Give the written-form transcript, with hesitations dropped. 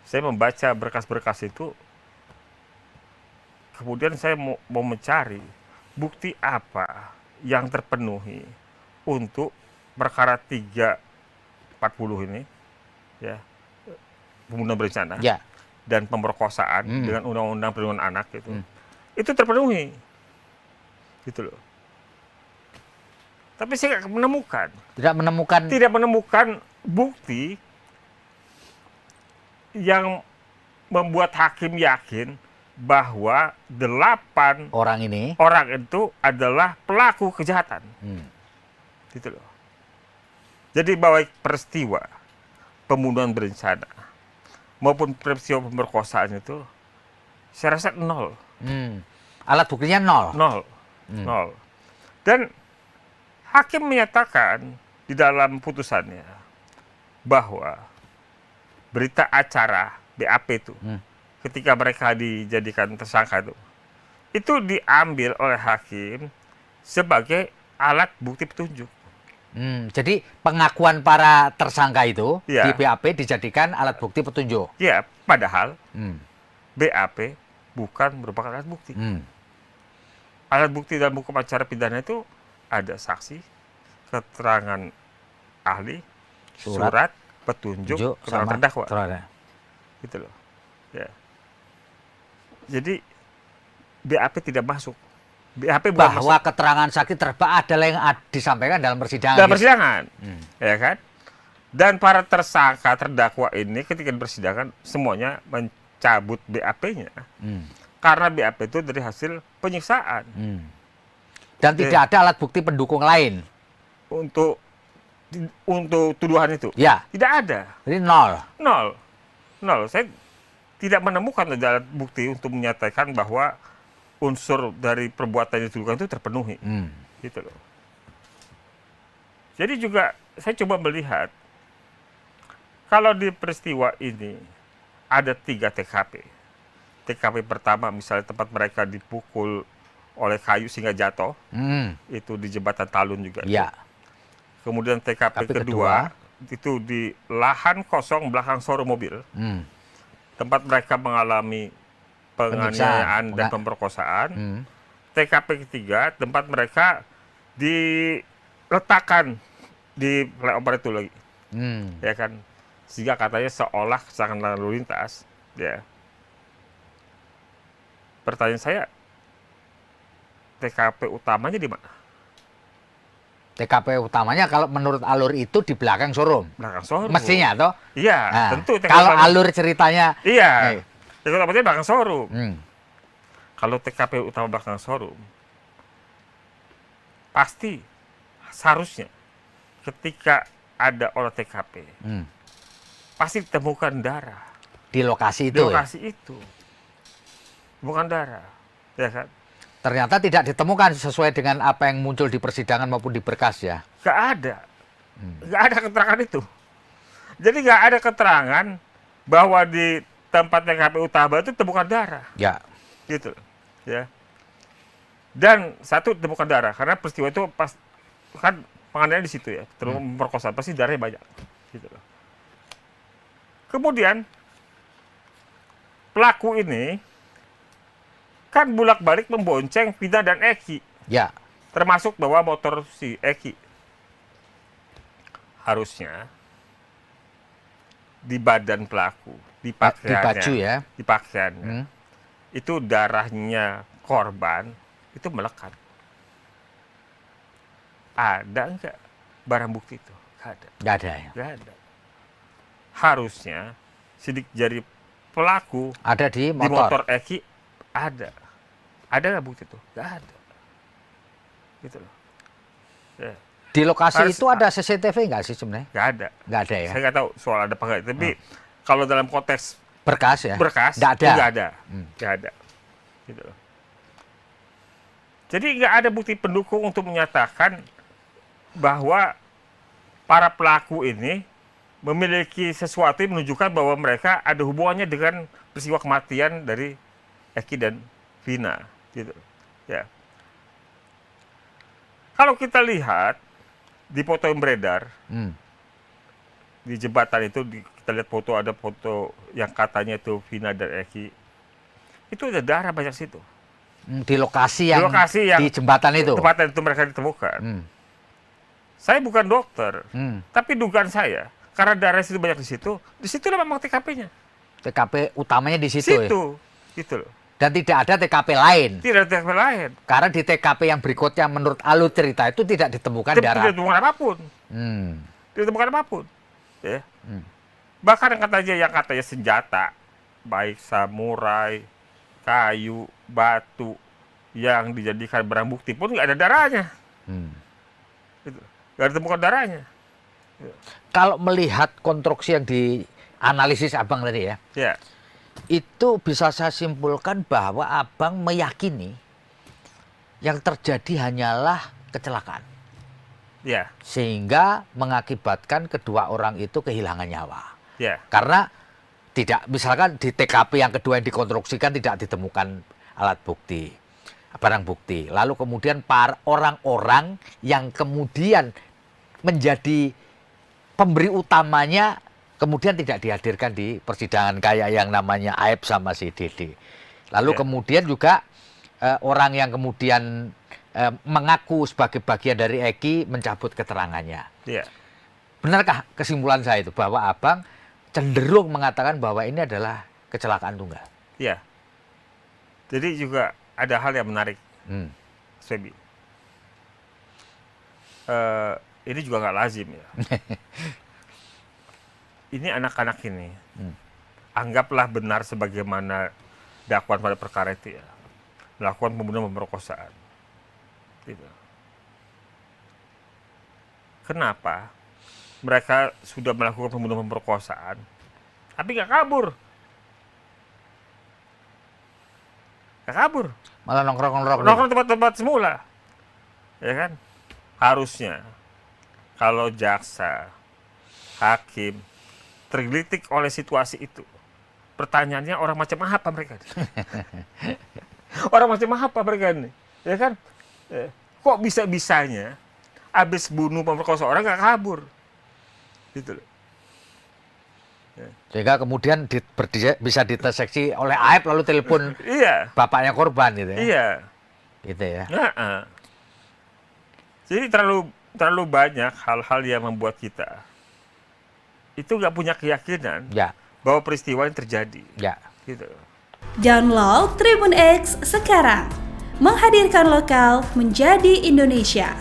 saya membaca berkas-berkas itu, kemudian saya mau mencari bukti apa yang terpenuhi untuk perkara 340 ini, ya, pembunuhan berencana Ya. dan pemerkosaan dengan undang-undang perlindungan anak itu terpenuhi, gitu loh. Tapi saya tidak menemukan bukti yang membuat hakim yakin bahwa 8 orang itu adalah pelaku kejahatan. Gitu loh. Jadi baik peristiwa pembunuhan berencana maupun peristiwa pemerkosaan itu saya rasa 0. Alat buktinya 0. 0. Dan hakim menyatakan di dalam putusannya bahwa berita acara BAP itu ketika mereka dijadikan tersangka itu diambil oleh hakim sebagai alat bukti petunjuk. Jadi pengakuan para tersangka itu Ya. di BAP dijadikan alat bukti petunjuk. Ya, padahal BAP bukan merupakan alat bukti. Alat bukti dalam hukum acara pidana itu ada saksi, keterangan ahli, surat petunjuk, keterangan terdakwa. Gitu loh. Ya. Jadi BAP tidak masuk. BAP bahwa masuk. Keterangan saksi adalah yang disampaikan dalam persidangan. Dalam persidangan, ya kan? Dan para tersangka terdakwa ini ketika di persidangan semuanya mencabut BAP-nya karena BAP itu dari hasil penyiksaan. Dan tidak ada alat bukti pendukung lain untuk tuduhan itu. Ya. Tidak ada. Jadi 0. Saya tidak menemukan alat bukti untuk menyatakan bahwa unsur dari perbuatan yang dituduhkan itu terpenuhi. Gitu loh. Jadi juga saya coba melihat kalau di peristiwa ini ada 3 TKP. TKP pertama misalnya tempat mereka dipukul oleh kayu sehingga jatuh. Itu di jembatan Talun juga. Ya. Kemudian TKP kedua itu di lahan kosong belakang showroom mobil. Tempat mereka mengalami penganiayaan dan pemerkosaan. TKP ketiga tempat mereka diletakkan di flyover itu lagi. Ya kan? Sehingga katanya seolah kecelakaan lalu lintas. Ya. Pertanyaan saya, TKP utamanya di mana? TKP utamanya kalau menurut alur itu di belakang showroom. Belakang showroom. Mestinya toh? Iya, nah, tentu. Kalau alur ceritanya. Iya. TKP utamanya belakang showroom. Kalau TKP utama belakang showroom, pasti seharusnya ketika ada olah TKP, pasti ditemukan darah. Di lokasi itu. Di lokasi itu. Bukan darah. Ya kan? Ternyata tidak ditemukan sesuai dengan apa yang muncul di persidangan maupun di berkas ya. Nggak ada. Nggak ada keterangan itu. Jadi nggak ada keterangan bahwa di tempat TKP utama itu temukan darah. Ya. Gitu. Ya. Dan satu temukan darah karena peristiwa itu pas kan penganiayaan di situ ya, terus pemerkosaan pasti darahnya banyak. Gitu loh. Kemudian pelaku ini kan bolak-balik membonceng Vina dan Eki. Ya. Termasuk bawa motor si Eki. Harusnya di badan pelaku, di pakaiannya, di baju ya, di pakaiannya, itu darahnya korban itu melekat. Ada enggak barang bukti itu? Enggak ada. Enggak ada ya. Enggak ada. Harusnya sidik jari pelaku ada di motor Eki ada. Ada nggak bukti itu? Nggak ada. Gitu loh. Ya. Di lokasi itu ada CCTV nggak sih sebenarnya? Nggak ada. Nggak ada ya? Saya nggak tahu soal ada apa nggak. Tapi kalau dalam konteks berkas ya? Berkas, nggak ada. Nggak ada. Nggak ada. Gitu loh. Jadi nggak ada bukti pendukung untuk menyatakan bahwa para pelaku ini memiliki sesuatu yang menunjukkan bahwa mereka ada hubungannya dengan peristiwa kematian dari Eki dan Vina. Gitu. Ya. Kalau kita lihat di foto yang beredar di jembatan itu kita lihat foto, ada foto yang katanya itu Vina dan Eki, itu ada darah banyak situ. Di lokasi yang di jembatan itu. Tempatan itu mereka ditemukan. Saya bukan dokter, tapi dugaan saya karena darah itu banyak di situlah memang TKP-nya. TKP utamanya di situ. Situ, gitu loh. Dan tidak ada TKP lain. Tidak ada TKP lain. Karena di TKP yang berikutnya menurut alur cerita itu tidak ditemukan darah. Tidak ditemukan apapun. Tidak ditemukan apapun. Ya. Bahkan yang katanya senjata, baik samurai, kayu, batu, yang dijadikan barang bukti pun nggak ada darahnya. Gitu. Nggak ditemukan darahnya. Kalau melihat konstruksi yang dianalisis Abang tadi ya, itu bisa saya simpulkan bahwa Abang meyakini yang terjadi hanyalah kecelakaan. Ya. Sehingga mengakibatkan kedua orang itu kehilangan nyawa. Ya. Karena tidak, misalkan di TKP yang kedua yang dikonstruksikan tidak ditemukan alat bukti, barang bukti. Lalu kemudian orang-orang yang kemudian menjadi pemberi utamanya kemudian tidak dihadirkan di persidangan kayak yang namanya Aib sama si Dede. Lalu kemudian juga orang yang kemudian mengaku sebagai bagian dari Eki mencabut keterangannya. Benarkah kesimpulan saya itu bahwa Abang cenderung mengatakan bahwa ini adalah kecelakaan tunggal? Iya. Jadi juga ada hal yang menarik, Sebi. Ini juga nggak lazim ya. Ini anak-anak ini, anggaplah benar sebagaimana dakwaan pada perkara itu ya, melakukan pembunuhan pemerkosaan. Gitu. Kenapa mereka sudah melakukan pembunuhan pemerkosaan, tapi nggak kabur? Nggak kabur. Malah nongkrong-nongkrong. Nongkrong tempat-tempat semula. Ya kan? Harusnya kalau jaksa, hakim tergelitik oleh situasi itu, pertanyaannya orang macam apa mereka? Orang macam apa mereka ini? Ya kan? Kok bisa-bisanya habis bunuh pemerkosa orang nggak kabur? Gitu loh. Sehingga kemudian bisa diterseksi oleh Aib lalu telepon bapaknya korban gitu ya. Iya. Gitu ya. Jadi terlalu banyak hal-hal yang membuat kita itu nggak punya keyakinan bahwa peristiwa yang terjadi. Gitu. Download Tribun X sekarang. Menghadirkan lokal menjadi Indonesia.